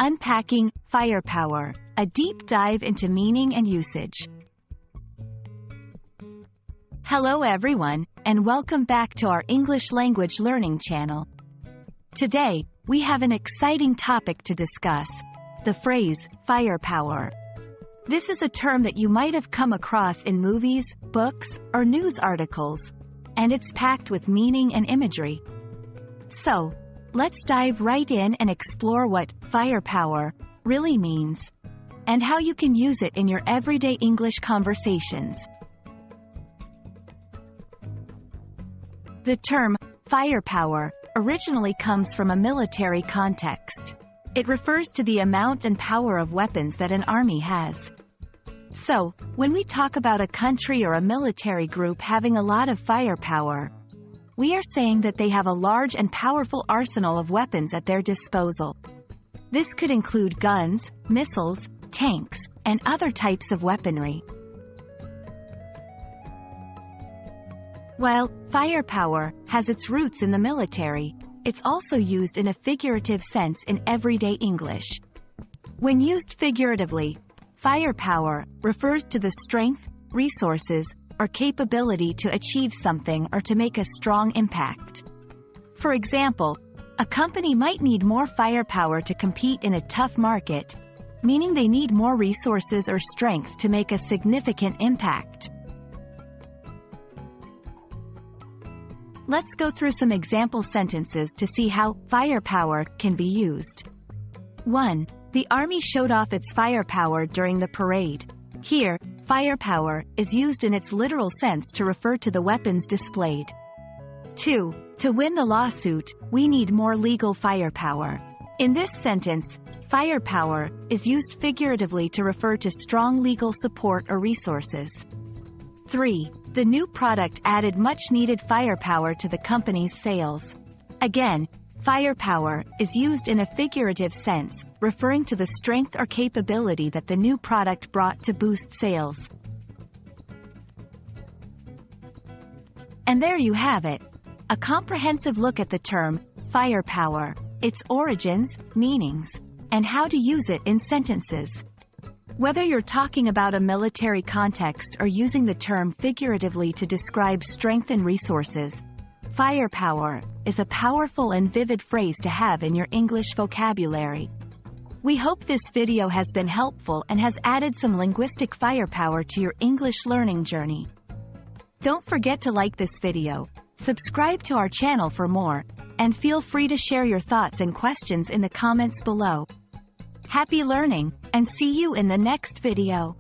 Unpacking Firepower, a deep dive into meaning and usage. Hello everyone, and welcome back to our English language learning channel. Today, we have an exciting topic to discuss: the phrase, firepower. This is a term that you might have come across in movies, books, or news articles, and it's packed with meaning and imagery. So, let's dive right in and explore what firepower really means, and how you can use it in your everyday English conversations. The term firepower originally comes from a military context. It refers to the amount and power of weapons that an army has. So, when we talk about a country or a military group having a lot of firepower, we are saying that they have a large and powerful arsenal of weapons at their disposal. This could include guns, missiles, tanks, and other types of weaponry. While firepower has its roots in the military, it's also used in a figurative sense in everyday English. When used figuratively, firepower refers to the strength, resources, or capability to achieve something or to make a strong impact. For example, a company might need more firepower to compete in a tough market, meaning they need more resources or strength to make a significant impact. Let's go through some example sentences to see how firepower can be used. 1. The army showed off its firepower during the parade. Here, firepower is used in its literal sense to refer to the weapons displayed. 2. To win the lawsuit, we need more legal firepower. In this sentence, firepower is used figuratively to refer to strong legal support or resources. 3. The new product added much-needed firepower to the company's sales. Again, firepower is used in a figurative sense, referring to the strength or capability that the new product brought to boost sales. And there you have it, a comprehensive look at the term firepower, its origins, meanings, and how to use it in sentences. Whether you're talking about a military context or using the term figuratively to describe strength and resources, firepower is a powerful and vivid phrase to have in your English vocabulary. We hope this video has been helpful and has added some linguistic firepower to your English learning journey. Don't forget to like this video, subscribe to our channel for more, and feel free to share your thoughts and questions in the comments below. Happy learning, and see you in the next video.